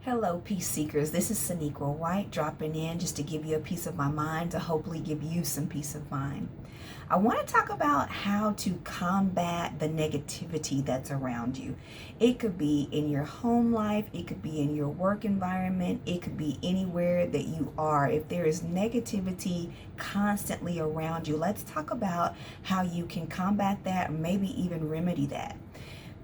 Hello, peace seekers. This is Saniqua White dropping in just to give you a piece of my mind, to hopefully give you some peace of mind. I want to talk about how to combat the negativity that's around you. It could be in your home life, it could be in your work environment, it could be anywhere that you are. If there is negativity constantly around you, let's talk about how you can combat that or maybe even remedy that.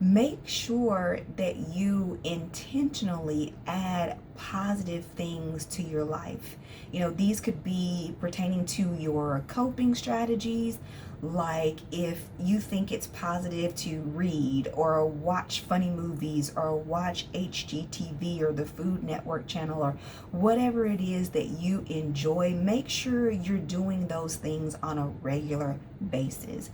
Make sure that you intentionally add positive things to your life. These could be pertaining to your coping strategies, like if you think it's positive to read or watch funny movies or watch HGTV or the Food Network channel or whatever it is that you enjoy, make sure you're doing those things on a regular basis.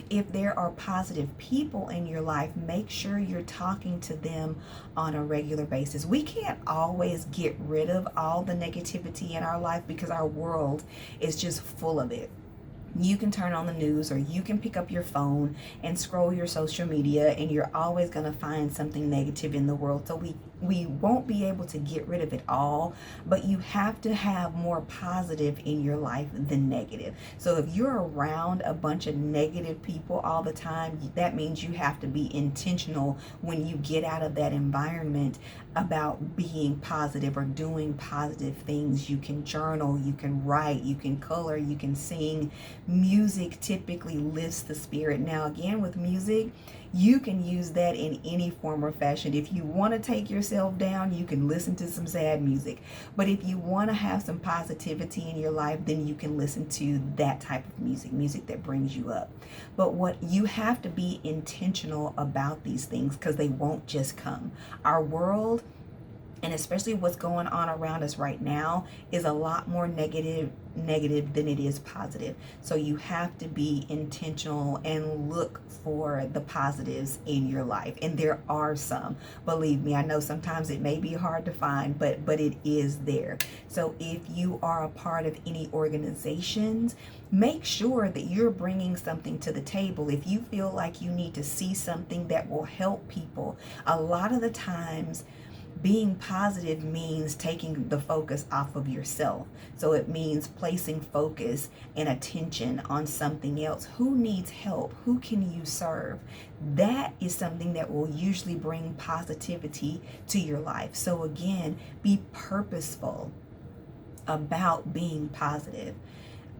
If there are positive people in your life, make sure you're talking to them on a regular basis. We can't always get rid of all the negativity in our life because our world is just full of it. You can turn on the news or you can pick up your phone and scroll your social media, and you're always going to find something negative in the world. So we won't be able to get rid of it all, but you have to have more positive in your life than negative. So if you're around a bunch of negative people all the time, that means you have to be intentional when you get out of that environment about being positive or doing positive things. You can journal, you can write, you can color, you can sing. Music typically lifts the spirit. Now, again, with music, you can use that in any form or fashion. If you want to take yourself down, you can listen to some sad music. But if you want to have some positivity in your life, then you can listen to that type of music that brings you up. But what you have to be intentional about these things, because they won't just come. Our world, and especially what's going on around us right now, is a lot more negative than it is positive. So you have to be intentional and look for the positives in your life, and there are some. Believe me, I know sometimes it may be hard to find, but it is there. So if you are a part of any organizations, make sure that you're bringing something to the table. If you feel like you need to see something that will help people, a lot of the times being positive means taking the focus off of yourself. So it means placing focus and attention on something else. Who needs help? Who can you serve? That is something that will usually bring positivity to your life. So again, be purposeful about being positive.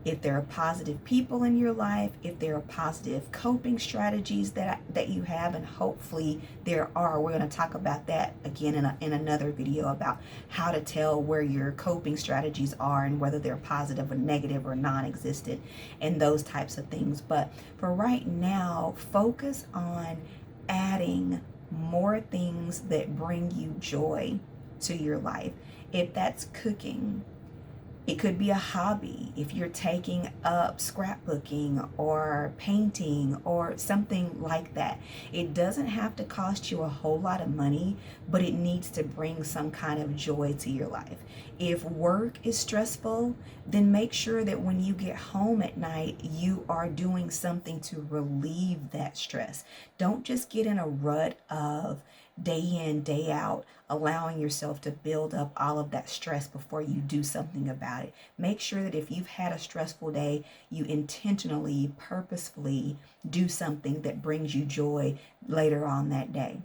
If there are positive people in your life, if there are positive coping strategies that you have, and hopefully there are. We're going to talk about that again in another video about how to tell where your coping strategies are and whether they're positive or negative or non-existent and those types of things. But for right now, focus on adding more things that bring you joy to your life. If that's cooking, it could be a hobby. If you're taking up scrapbooking or painting or something like that, it doesn't have to cost you a whole lot of money, but it needs to bring some kind of joy to your life. If work is stressful, then make sure that when you get home at night, you are doing something to relieve that stress. Don't just get in a rut of day in, day out, allowing yourself to build up all of that stress before you do something about it. Make sure that if you've had a stressful day, you intentionally, purposefully do something that brings you joy later on that day.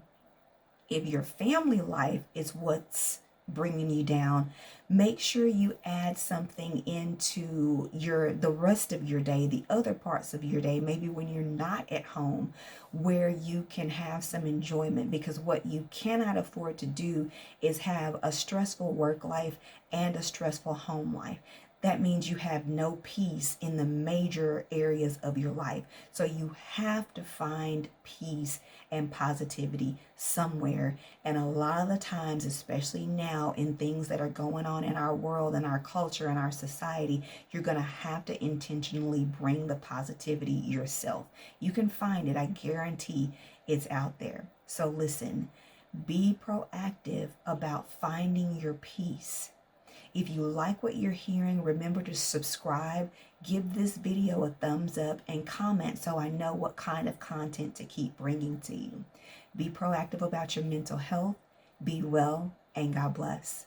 If your family life is what's bringing you down, make sure you add something into the rest of your day, the other parts of your day, maybe when you're not at home, where you can have some enjoyment. Because what you cannot afford to do is have a stressful work life and a stressful home life. That means you have no peace in the major areas of your life. So you have to find peace and positivity somewhere. And a lot of the times, especially now in things that are going on in our world and our culture and our society, you're going to have to intentionally bring the positivity yourself. You can find it. I guarantee it's out there. So listen, be proactive about finding your peace. If you like what you're hearing, remember to subscribe, give this video a thumbs up, and comment so I know what kind of content to keep bringing to you. Be proactive about your mental health. Be well. and God bless.